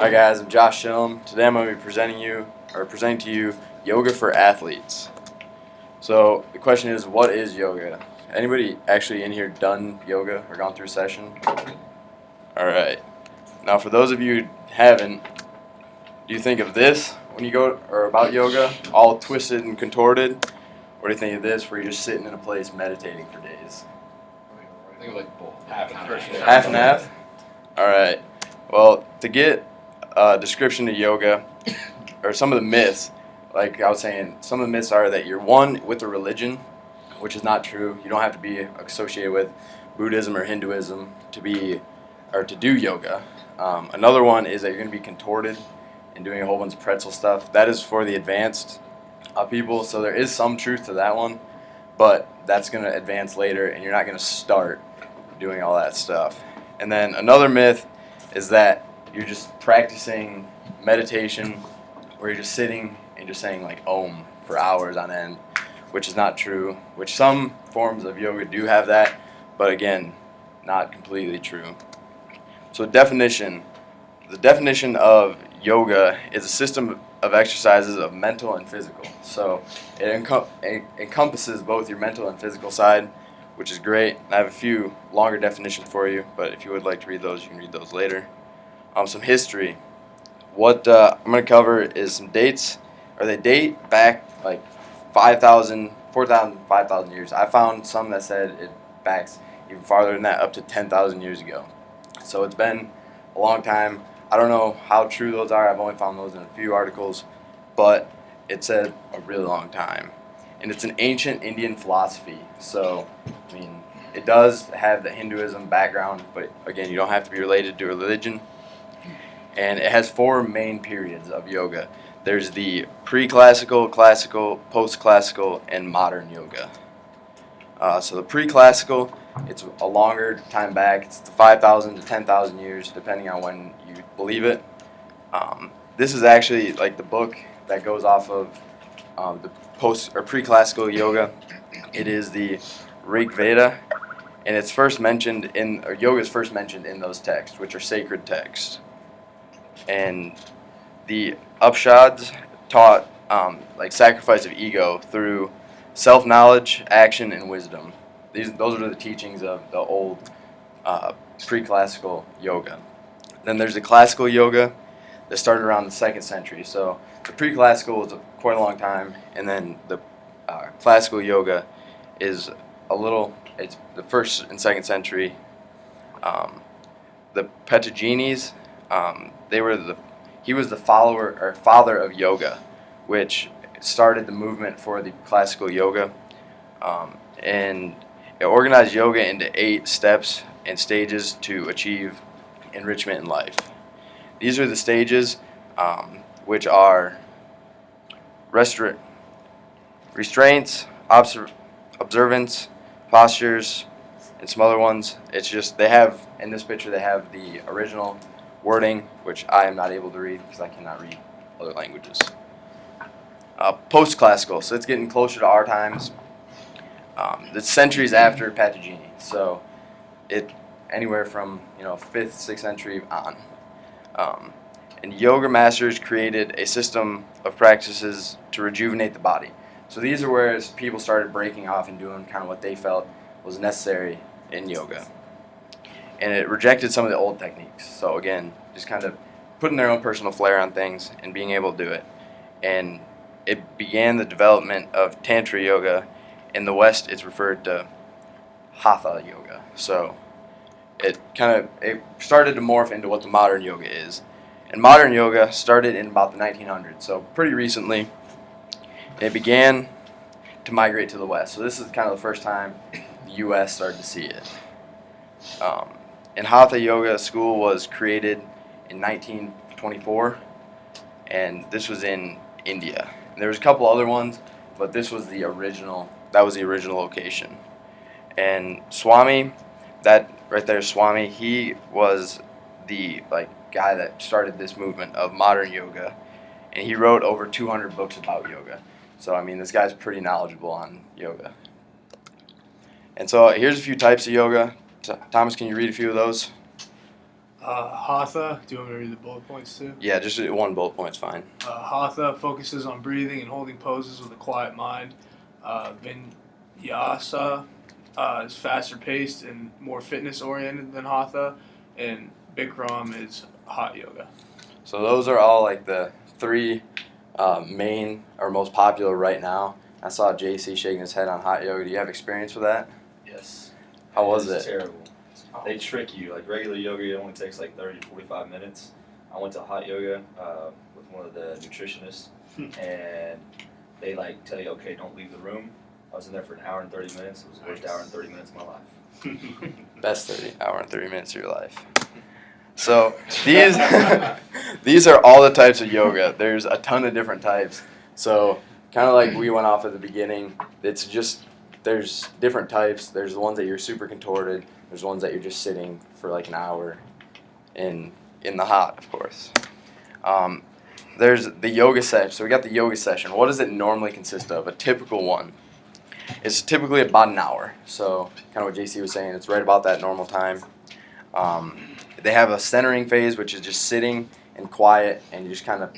Hi guys, I'm Josh Schillim. Today I'm going to be presenting to you yoga for athletes. So the question is, what is yoga? Anybody actually in here done yoga or gone through a session? All right. Now for those of you who haven't, do you think of this when you go or about yoga, all twisted and contorted, or do you think of this where you're just sitting in a place meditating for days? I think like both. Half and half. Half and half? All right. Well, to get a description of yoga, or some of the myths, like I was saying, some of the myths are that you're one with a religion, which is not true. You don't have to be associated with Buddhism or Hinduism to do yoga. Another one is that you're going to be contorted and doing a whole bunch of pretzel stuff. That is for the advanced people, so there is some truth to that one, but that's going to advance later, and you're not going to start doing all that stuff. And then another myth is that you're just practicing meditation where you're just sitting and just saying like Om for hours on end, which is not true, which some forms of yoga do have that, but again, not completely true. So the definition of yoga is a system of exercises of mental and physical. So it encompasses both your mental and physical side, which is great. I have a few longer definitions for you, but if you would like to read those, you can read those later. Some history. What I'm going to cover is some dates, or they date back like 5,000, 4,000, 5,000 years. I found some that said it backs even farther than that, up to 10,000 years ago. So it's been a long time. I don't know how true those are. I've only found those in a few articles, but it said a really long time. And it's an ancient Indian philosophy. So, I mean, it does have the Hinduism background, but again, you don't have to be related to a religion. And it has four main periods of yoga. There's the pre-classical, classical, post-classical, and modern yoga. So the pre-classical, it's a longer time back. It's 5,000 to 10,000 years, depending on when you believe it. This is actually like the book that goes off of the post or pre-classical yoga. It is the Rig Veda, and it's first mentioned yoga is first mentioned in those texts, which are sacred texts. And the Upanishads taught like sacrifice of ego through self-knowledge, action, and wisdom. Those are the teachings of the old pre-classical yoga. Then there's the classical yoga that started around the 2nd century. So the pre-classical was quite a long time, and then the classical yoga is it's the 1st and 2nd century. The Patanjalis, he was the follower or father of yoga, which started the movement for the classical yoga, and it organized yoga into 8 steps and stages to achieve enrichment in life. These are the stages, which are restraints, observance, postures, and some other ones. It's just in this picture they have the original wording, which I am not able to read because I cannot read other languages. Post-classical, so it's getting closer to our times. It's centuries after Patanjali, so it anywhere from 5th, 6th century on. And yoga masters created a system of practices to rejuvenate the body. So these are where people started breaking off and doing kind of what they felt was necessary in yoga. And it rejected some of the old techniques. So again, just kind of putting their own personal flair on things and being able to do it. And it began the development of Tantra yoga. In the West, it's referred to Hatha yoga. So it started to morph into what the modern yoga is. And modern yoga started in about the 1900s, so pretty recently. And it began to migrate to the West. So this is kind of the first time the U.S. started to see it. And Hatha Yoga School was created in 1924, and this was in India. And there was a couple other ones, but this was the original. That was the original location. And Swami, that right there, Swami, he was the guy that started this movement of modern yoga, and he wrote over 200 books about yoga. So I mean, this guy's pretty knowledgeable on yoga. And so here's a few types of yoga. Thomas, can you read a few of those? Hatha, do you want me to read the bullet points too? Yeah, just one bullet point's fine. Hatha focuses on breathing and holding poses with a quiet mind. Vinyasa is faster paced and more fitness oriented than Hatha. And Bikram is hot yoga. So those are all like the three main or most popular right now. I saw JC shaking his head on hot yoga. Do you have experience with that? Yes. How was It's it? terrible. They trick you. Like regular yoga, it only takes like 30 to 45 minutes. I went to hot yoga with one of the nutritionists, and they like tell you, okay, don't leave the room. I was in there for an hour and 30 minutes. It was the worst hour and 30 minutes of my life. Best 30 hour and 30 minutes of your life. So these are all the types of yoga. There's a ton of different types. So kind of like we went off at the beginning, it's just there's different types. There's the ones that you're super contorted. There's ones that you're just sitting for like an hour in the hot, of course. There's the yoga session. So we got the yoga session. What does it normally consist of? A typical one is typically about an hour. So kind of what JC was saying, it's right about that normal time. They have a centering phase, which is just sitting and quiet, and you're just kind of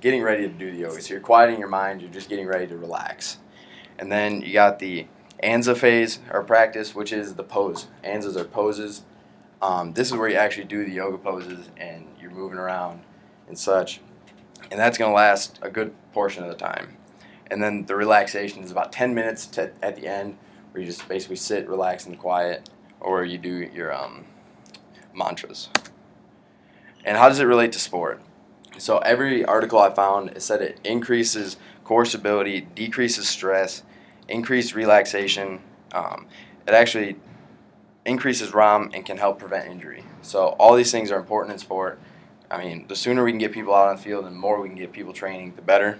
getting ready to do the yoga. So you're quieting your mind. You're just getting ready to relax. And then you got the Anza phase or practice, which is the pose. Anzas are poses. This is where you actually do the yoga poses and you're moving around and such. And that's going to last a good portion of the time. And then the relaxation is about 10 minutes at the end, where you just basically sit, relax, and quiet, or you do your mantras. And how does it relate to sport? So every article I found said it increases core stability, decreases stress, increased relaxation. It actually increases ROM and can help prevent injury. So all these things are important in sport. I mean, the sooner we can get people out on the field and the more we can get people training, the better.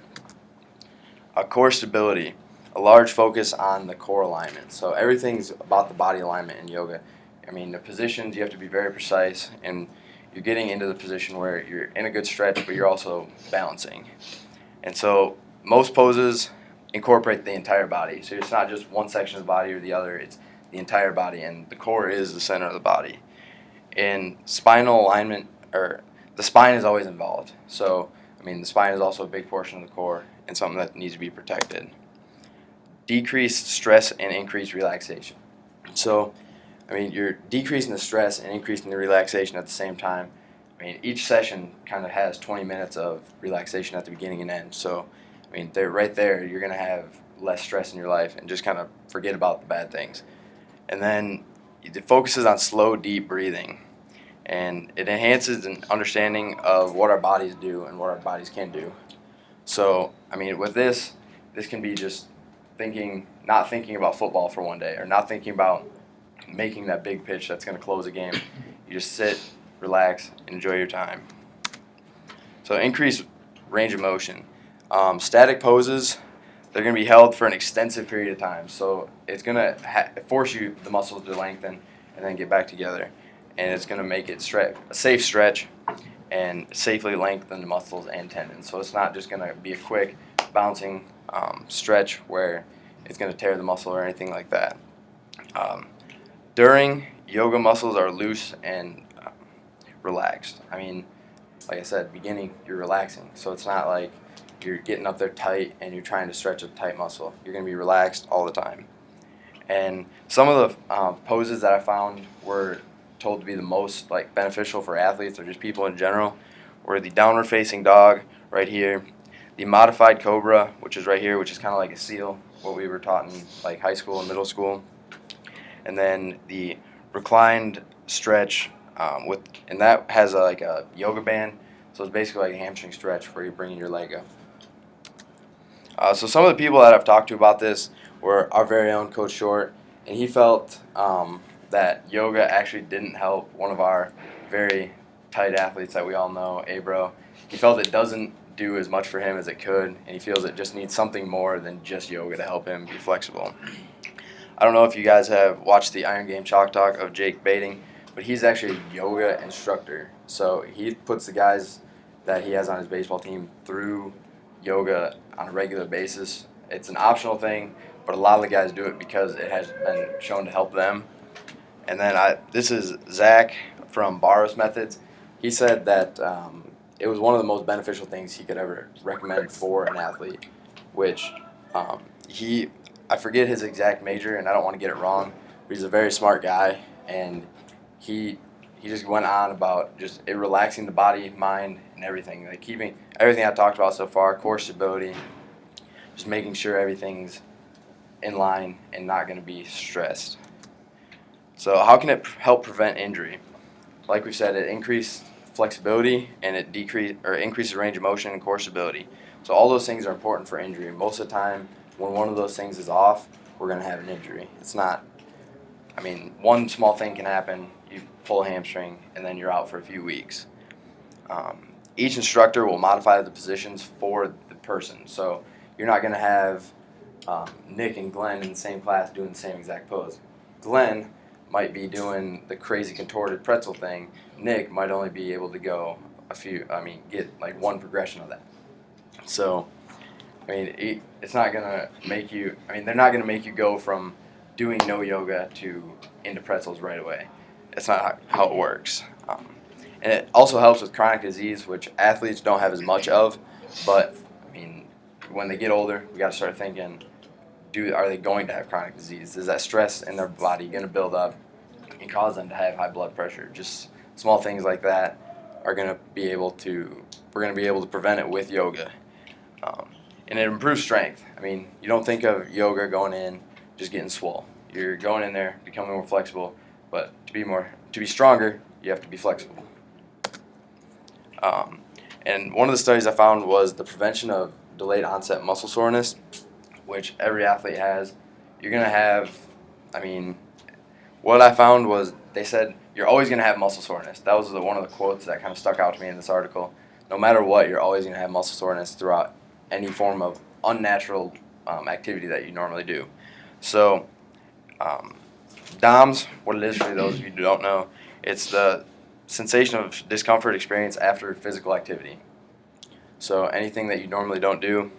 Core stability, a large focus on the core alignment. So everything's about the body alignment in yoga. I mean, the positions, you have to be very precise, and you're getting into the position where you're in a good stretch, but you're also balancing. And so most poses incorporate the entire body. So it's not just one section of the body or the other, it's the entire body, and the core is the center of the body. In spinal alignment, or the spine is always involved. So, I mean, the spine is also a big portion of the core and something that needs to be protected. Decreased stress and increased relaxation. So, I mean, you're decreasing the stress and increasing the relaxation at the same time. I mean, each session kind of has 20 minutes of relaxation at the beginning and end. So, I mean, they're right there. You're going to have less stress in your life and just kind of forget about the bad things. And then it focuses on slow, deep breathing. And it enhances an understanding of what our bodies do and what our bodies can do. So, I mean, with this can be just not thinking about football for one day, or not thinking about making that big pitch that's going to close a game. You just sit, relax, enjoy your time. So increase range of motion. Static poses, they're going to be held for an extensive period of time. So it's going to force the muscles to lengthen and then get back together. And it's going to make it a safe stretch and safely lengthen the muscles and tendons. So it's not just going to be a quick bouncing stretch where it's going to tear the muscle or anything like that. During yoga, muscles are loose and relaxed. I mean, like I said, beginning, you're relaxing. So it's not like you're getting up there tight and you're trying to stretch a tight muscle. You're going to be relaxed all the time. And some of the poses that I found were told to be the most beneficial for athletes or just people in general were the downward facing dog right here, the modified cobra, which is right here, which is kind of like a seal, what we were taught in high school and middle school, and then the reclined stretch and that has a yoga band, so it's basically like a hamstring stretch where you're bringing your leg up. So some of the people that I've talked to about this were our very own Coach Short, and he felt that yoga actually didn't help one of our very tight athletes that we all know, Abro. He felt it doesn't do as much for him as it could, and he feels it just needs something more than just yoga to help him be flexible. I don't know if you guys have watched the Iron Game Chalk Talk of Jake Bating, but he's actually a yoga instructor. So he puts the guys that he has on his baseball team through yoga on a regular basis. It's an optional thing, but a lot of the guys do it because it has been shown to help them. And then this is Zach from Barros Methods. He said that it was one of the most beneficial things he could ever recommend for an athlete, which I forget his exact major, and I don't want to get it wrong, but he's a very smart guy, and he just went on about just it relaxing the body, mind, and everything, like keeping everything I've talked about so far, core stability, just making sure everything's in line and not going to be stressed. So how can it help prevent injury? Like we said, it increases flexibility and it increases range of motion and core stability. So all those things are important for injury. Most of the time, when one of those things is off, we're going to have an injury. It's not, one small thing can happen. You pull a hamstring and then you're out for a few weeks. Each instructor will modify the positions for the person. So you're not going to have Nick and Glenn in the same class doing the same exact pose. Glenn might be doing the crazy contorted pretzel thing. Nick might only be able to go get like one progression of that. So, it's not gonna make you. They're not gonna make you go from doing no yoga to into pretzels right away. That's not how it works. And it also helps with chronic disease, which athletes don't have as much of. But when they get older, we got to start thinking: are they going to have chronic disease? Is that stress in their body going to build up and cause them to have high blood pressure? Just small things like that we're going to be able to prevent it with yoga. And it improves strength. You don't think of yoga going in just getting swole. You're going in there, becoming more flexible, but to be stronger, you have to be flexible. And one of the studies I found was the prevention of delayed onset muscle soreness, which every athlete has. You're going to have, what I found was they said you're always going to have muscle soreness. That was one of the quotes that kind of stuck out to me in this article. No matter what, you're always going to have muscle soreness throughout any form of unnatural activity that you normally do. So, DOMS, what it is for those of you who don't know, it's the sensation of discomfort experienced after physical activity. So anything that you normally don't do.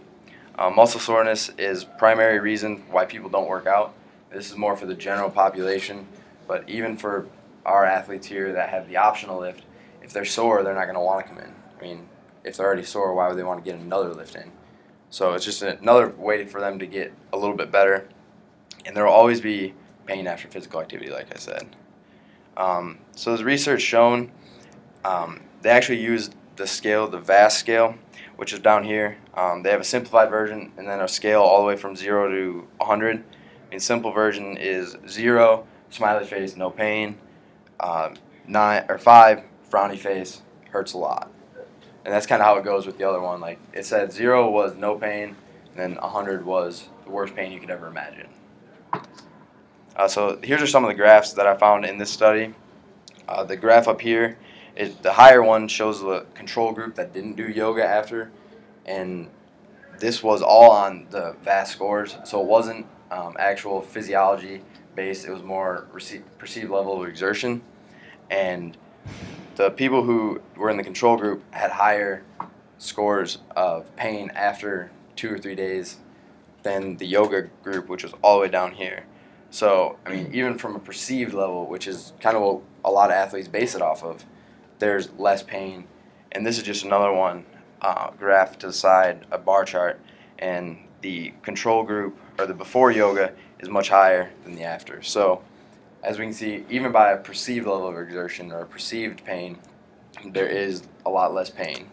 Muscle soreness is primary reason why people don't work out. This is more for the general population, but even for our athletes here that have the optional lift, if they're sore, they're not going to want to come in. If they're already sore, why would they want to get another lift in? So it's just another way for them to get a little bit better. And there will always be pain after physical activity, like I said. So there's research shown, they actually used the scale, the VAS scale, which is down here. They have a simplified version and then a scale all the way from 0 to 100. Simple version is 0, smiley face, no pain. 5, frowny face, hurts a lot. And that's kind of how it goes with the other one. Like it said, 0 was no pain, and then 100 was the worst pain you could ever imagine. So here's are some of the graphs that I found in this study. The graph up here, the higher one shows the control group that didn't do yoga after, and this was all on the VAS scores, so it wasn't actual physiology based, it was more perceived level of exertion. And the people who were in the control group had higher scores of pain after 2 or 3 days than the yoga group, which was all the way down here. So, even from a perceived level, which is kind of what a lot of athletes base it off of, there's less pain. And this is just another one, graph to the side, a bar chart, and the control group, or the before yoga, is much higher than the after. So, as we can see, even by a perceived level of exertion or perceived pain, there is a lot less pain.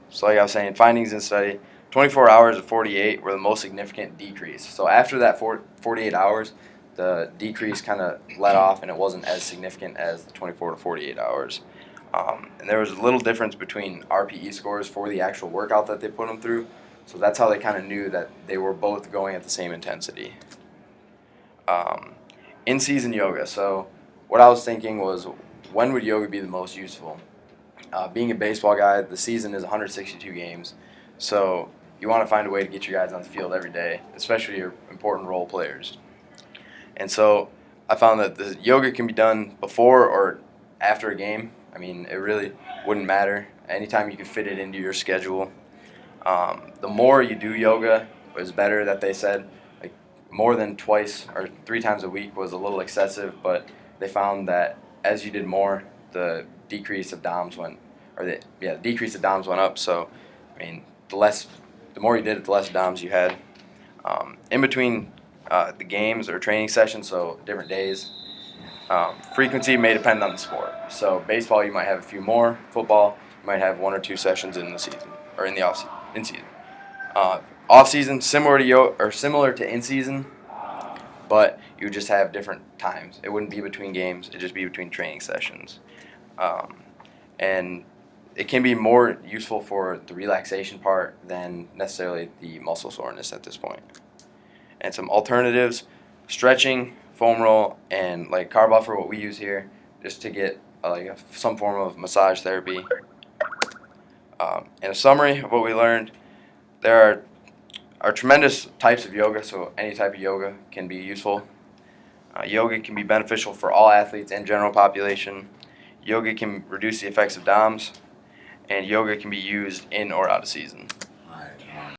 So like I was saying, findings in the study, 24 hours of 48 were the most significant decrease. So after that 48 hours, the decrease kind of let off and it wasn't as significant as the 24 to 48 hours. And there was a little difference between RPE scores for the actual workout that they put them through. So that's how they kind of knew that they were both going at the same intensity. In-season yoga. So what I was thinking was, when would yoga be the most useful? Being a baseball guy, the season is 162 games. So you want to find a way to get your guys on the field every day, especially your important role players. And so I found that the yoga can be done before or after a game. It really wouldn't matter. Anytime you can fit it into your schedule. The more you do yoga is better, that they said. More than 2 or 3 times a week was a little excessive, but they found that as you did more, the decrease of DOMs went, the decrease of DOMs went up. So, I mean, the more you did it, the less DOMs you had. In between the games or training sessions, so different days, frequency may depend on the sport. So baseball, you might have a few more. Football, you might have 1 or 2 sessions in the season or in the in season. Off season, similar to in season, but you would just have different times. It wouldn't be between games; it'd just be between training sessions, and it can be more useful for the relaxation part than necessarily the muscle soreness at this point. And some alternatives: stretching, foam roll, and like carb buffer, what we use here, just to get some form of massage therapy. In a summary of what we learned, there are tremendous types of yoga, so any type of yoga can be useful. Yoga can be beneficial for all athletes and general population. Yoga can reduce the effects of DOMs, and yoga can be used in or out of season.